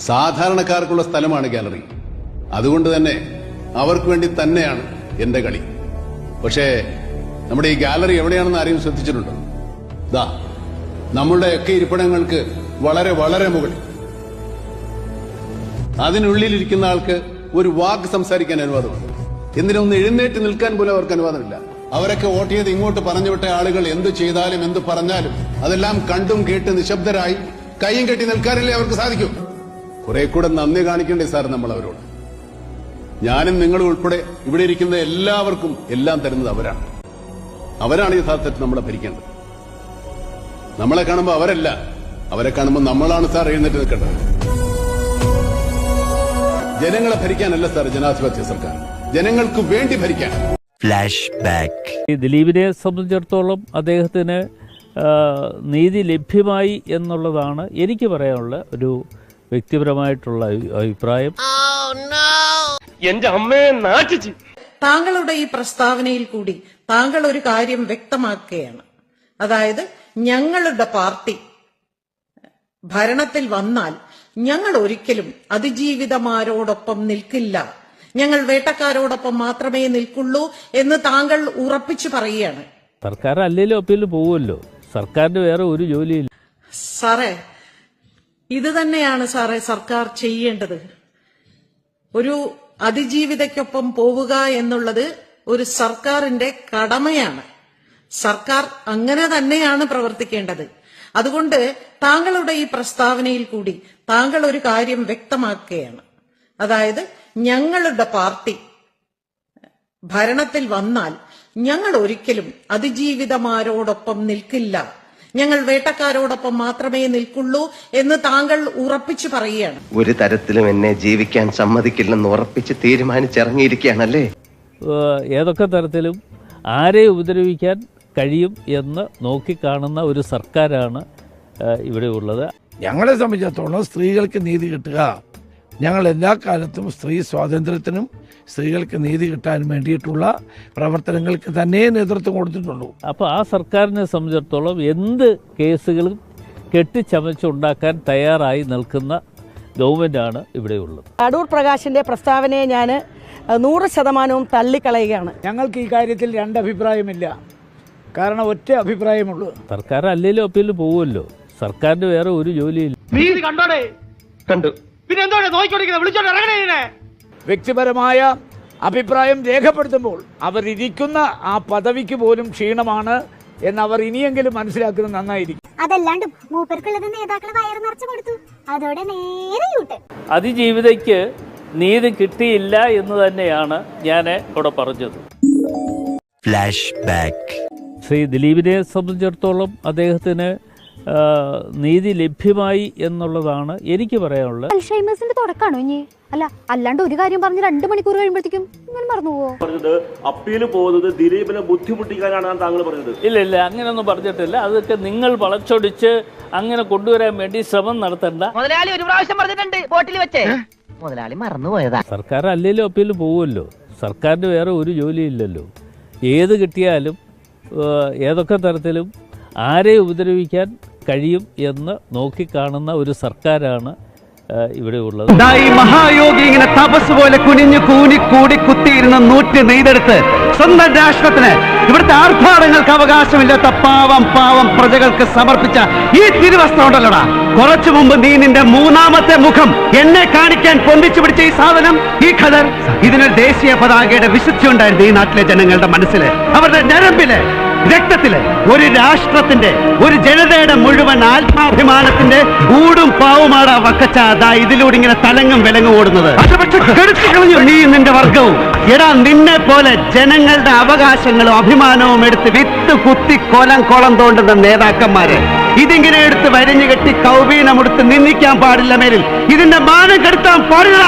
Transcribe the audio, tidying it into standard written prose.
സാധാരണക്കാർക്കുള്ള സ്ഥലമാണ് ഗാലറി. അതുകൊണ്ട് തന്നെ അവർക്ക് വേണ്ടി തന്നെയാണ് എന്റെ കളി. പക്ഷേ നമ്മുടെ ഈ ഗാലറി എവിടെയാണെന്ന് ആരെയും ശ്രദ്ധിച്ചിട്ടുണ്ടോ? ദാ നമ്മളുടെയൊക്കെ ഇരിപ്പിടങ്ങൾക്ക് വളരെ വളരെ മുകളിൽ. അതിനുള്ളിലിരിക്കുന്ന ആൾക്ക് ഒരു വാക്ക് സംസാരിക്കാൻ അനുവാദമുണ്ട്. എന്തിനൊന്ന് എഴുന്നേറ്റ് നിൽക്കാൻ പോലും അവർക്ക് അനുവാദമില്ല. അവരൊക്കെ വോട്ട് ചെയ്ത് ഇങ്ങോട്ട് പറഞ്ഞുവിട്ട ആളുകൾ എന്തു ചെയ്താലും എന്തു പറഞ്ഞാലും അതെല്ലാം കണ്ടും കേട്ട് നിശബ്ദരായി കൈയും കെട്ടി നിൽക്കാനല്ലേ അവർക്ക് സാധിക്കൂ. കുറെ കൂടെ നന്ദി കാണിക്കണ്ടേ സാർ നമ്മൾ അവരോട്? ഞാനും നിങ്ങളും ഉൾപ്പെടെ ഇവിടെ ഇരിക്കുന്ന എല്ലാവർക്കും എല്ലാം തരുന്നത് അവരാണ്. അവരാണ് യഥാർത്ഥത്തിൽ നമ്മളെ ഭരിക്കേണ്ടത്. നമ്മളെ കാണുമ്പോൾ അവരല്ല, അവരെ കാണുമ്പോൾ നമ്മളാണ് സാർ എഴുന്നേറ്റ് നിൽക്കേണ്ടത്. ജനങ്ങളെ ഭരിക്കാനല്ല സാർ ജനാധിപത്യ സർക്കാർ, ജനങ്ങൾക്ക് വേണ്ടി ഭരിക്കാൻ. Flash back. ദിലീപിനെ സംബന്ധിച്ചിടത്തോളം അദ്ദേഹത്തിന് നീതി ലഭ്യമായി എന്നുള്ളതാണ് എനിക്ക് പറയാനുള്ള ഒരു വ്യക്തിപരമായിട്ടുള്ള അഭിപ്രായം. എന്റെ അമ്മയെ നാട്ടിച്ച്. താങ്കളുടെ ഈ പ്രസ്താവനയിൽ കൂടി താങ്കൾ ഒരു കാര്യം വ്യക്തമാക്കുകയാണ്. അതായത് ഞങ്ങളുടെ പാർട്ടി ഭരണത്തിൽ വന്നാൽ ഞങ്ങൾ ഒരിക്കലും അതിജീവിതമാരോടൊപ്പം നിൽക്കില്ല, ഞങ്ങൾ വേട്ടക്കാരോടൊപ്പം മാത്രമേ നിൽക്കുള്ളൂ എന്ന് താങ്കൾ ഉറപ്പിച്ചു പറയുകയാണ്. സർക്കാർ അല്ലെങ്കിലും അപ്പീൽ പോവുമല്ലോ, സർക്കാരിന് വേറെ ഒരു ജോലിയില്ല. സാറേ, ഇത് തന്നെയാണ് സാറേ സർക്കാർ ചെയ്യേണ്ടത്. ഒരു അതിജീവിതയ്ക്കൊപ്പം പോവുക എന്നുള്ളത് ഒരു സർക്കാരിന്റെ കടമയാണ്. സർക്കാർ അങ്ങനെ തന്നെയാണ് പ്രവർത്തിക്കേണ്ടത്. അതുകൊണ്ട് താങ്കളുടെ ഈ പ്രസ്താവനയിൽ കൂടി താങ്കൾ ഒരു കാര്യം വ്യക്തമാക്കുകയാണ്. അതായത് ഞങ്ങളുടെ പാർട്ടി ഭരണത്തിൽ വന്നാൽ ഞങ്ങൾ ഒരിക്കലും അതിജീവിതമാരോടൊപ്പം നിൽക്കില്ല, ഞങ്ങൾ വേട്ടക്കാരോടൊപ്പം മാത്രമേ നിൽക്കുള്ളൂ എന്ന് താങ്കൾ ഉറപ്പിച്ചു പറയുകയാണ്. ഒരു തരത്തിലും എന്നെ ജീവിക്കാൻ സമ്മതിക്കില്ലെന്ന് ഉറപ്പിച്ച് തീരുമാനിച്ചിറങ്ങിയിരിക്കുകയാണല്ലേ. ഏതൊക്കെ തരത്തിലും ആരെ ഉപദ്രവിക്കാൻ കഴിയും എന്ന് നോക്കിക്കാണുന്ന ഒരു സർക്കാരാണ് ഇവിടെ ഉള്ളത്. ഞങ്ങളെ സംബന്ധിച്ചിടത്തോളം സ്ത്രീകൾക്ക് നീതി കിട്ടുക, ഞങ്ങൾ എല്ലാ കാലത്തും സ്ത്രീ സ്വാതന്ത്ര്യത്തിനും സ്ത്രീകൾക്ക് നീതി കിട്ടാനും വേണ്ടിയിട്ടുള്ള പ്രവർത്തനങ്ങൾക്ക് തന്നെ നേതൃത്വം കൊടുത്തിട്ടുള്ളൂ. അപ്പോൾ ആ സർക്കാരിനെ സംബന്ധിച്ചിടത്തോളം എന്ത് കേസുകളും കെട്ടിച്ചമച്ചുണ്ടാക്കാൻ തയ്യാറായി നിൽക്കുന്ന ഗവൺമെൻറ്റാണ് ഇവിടെയുള്ളത്. അടൂർ പ്രകാശിൻ്റെ പ്രസ്താവനയെ ഞാൻ 100% തള്ളിക്കളയുകയാണ്. ഞങ്ങൾക്ക് ഈ കാര്യത്തിൽ രണ്ടഭിപ്രായമില്ല. കാരണം ഒറ്റ അഭിപ്രായമുള്ളൂ. സർക്കാർ അല്ലെങ്കിലും അപ്പീൽ പോവുമല്ലോ, സർക്കാരിന് വേറെ ഒരു ജോലിയില്ല. കണ്ടു. പിന്നെ എന്തോടെ നോക്കിക്കൊണ്ടിരിക്കുന്നത്? വിളിച്ചോണ്ട് ഇറങ്ങണേ. വ്യക്തിപരമായ അഭിപ്രായം രേഖപ്പെടുത്തുമ്പോൾ അവരിരിക്കുന്ന ആ പദവിക്ക് പോലും ക്ഷീണമാണ് എന്നവർ ഇനിയെങ്കിലും മനസ്സിലാക്കുന്നത് നന്നായിരിക്കും. അതല്ലാണ്ട് മൂപ്പർക്കുള്ളത് നേതാക്കളെ വയറ് നിറച്ചു കൊടുത്തു, അതോടെ നേരെ യൂട്ട്. അതിജീവിതയ്ക്ക് നീതി കിട്ടിയില്ല എന്ന് തന്നെയാണ് ഞാൻ ഇവിടെ പറഞ്ഞത്. Flash back. ശ്രീ ദിലീപിനെ സംബന്ധിച്ചിടത്തോളം അദ്ദേഹത്തിന് നീതി ലഭ്യമായി എന്നുള്ളതാണ് എനിക്ക് പറയാനുള്ളത്. അൽഷൈമേഴ്സിന്റെ തുടക്കമാണോ ഇനി? അല്ല, അല്ലാണ്ട് ഒരു കാര്യം പറഞ്ഞ് 2 മണിക്കൂർ കഴിയുമ്പോഴത്തേക്കും ഇങ്ങനെ മറന്നുപോവോ? പറഞ്ഞത് അപ്പീല് പോകുന്നത് ദിലീപിനെ ബുദ്ധിമുട്ടിക്കാനാണ് താങ്കൾ പറഞ്ഞത്. ഇല്ല, അങ്ങനെയൊന്നും പറഞ്ഞിട്ടില്ല. അതൊക്കെ നിങ്ങൾ വളച്ചൊടിച്ച് അങ്ങനെ കൊണ്ടുവരാൻ വേണ്ടി ശ്രമം നടത്തണ്ട. മുതലാളി ഒരു പ്രാവശ്യം പറഞ്ഞിട്ടുണ്ട് ബോട്ടിൽ വെച്ചേ, മുതലാളി മറന്നുപോയതാ. സർക്കാർ അല്ലെങ്കിലും അപ്പീൽ പോവുമല്ലോ, സർക്കാരിന് വേറെ ഒരു ജോലിയില്ലല്ലോ. ഏത് കിട്ടിയാലും ഏതൊക്കെ തരത്തിലും ആരെ ഉപദ്രവിക്കാൻ കഴിയും എന്ന് നോക്കിക്കാണുന്ന ഒരു സർക്കാരാണ് ഇവിടെ ഉള്ളത്. മഹായോഗി ഇങ്ങനെ തപസ് പോലെ കുനിഞ്ഞു കൂടി കുത്തിയിരുന്ന 100 നെയ്തെടുത്ത് സ്വന്തം രാഷ്ട്രത്തിന് ഇവിടുത്തെ ആർഭാടങ്ങൾക്ക് അവകാശമില്ലാത്ത പാവം പ്രജകൾക്ക് സമർപ്പിച്ച ഈ തിരുവസ്ത്രം ഉണ്ടല്ലോടാ, കുറച്ചു മുമ്പ് നീ നിന്റെ 3ാമത്തെ മുഖം എന്നെ കാണിക്കാൻ പൊന്തിച്ചു പിടിച്ച ഈ സാധനം, ഈ ഖദർ, ഇതിന് ദേശീയ പതാകയുടെ വിശുദ്ധി ഉണ്ടായിരുന്നു ഈ നാട്ടിലെ ജനങ്ങളുടെ മനസ്സില്, അവരുടെ ഞരമ്പില്, രക്തത്തില്. ഒരു രാഷ്ട്രത്തിന്റെ, ഒരു ജനതയുടെ മുഴുവൻ ആത്മാഭിമാനത്തിന്റെ ഊടും പാവുമാണ് വക്കച്ച അതാ ഇതിലൂടെ ഇങ്ങനെ തലങ്ങും വിലങ്ങും ഓടുന്നത്. കളഞ്ഞു നീ നിന്റെ വർഗവും. എടാ, നിന്നെ പോലെ ജനങ്ങളുടെ അവകാശങ്ങളും അഭിമാനവും എടുത്ത് വിത്ത് കുത്തി കൊളം തോണ്ടുന്ന നേതാക്കന്മാരെ ഇതിങ്ങനെ എടുത്ത് വരിഞ്ഞു കെട്ടി കൗബീനമെടുത്ത് നിന്ദിക്കാൻ പാടില്ല. മേലിൽ ഇതിന്റെ മാനം കെടുത്താൻ പാടില്ല.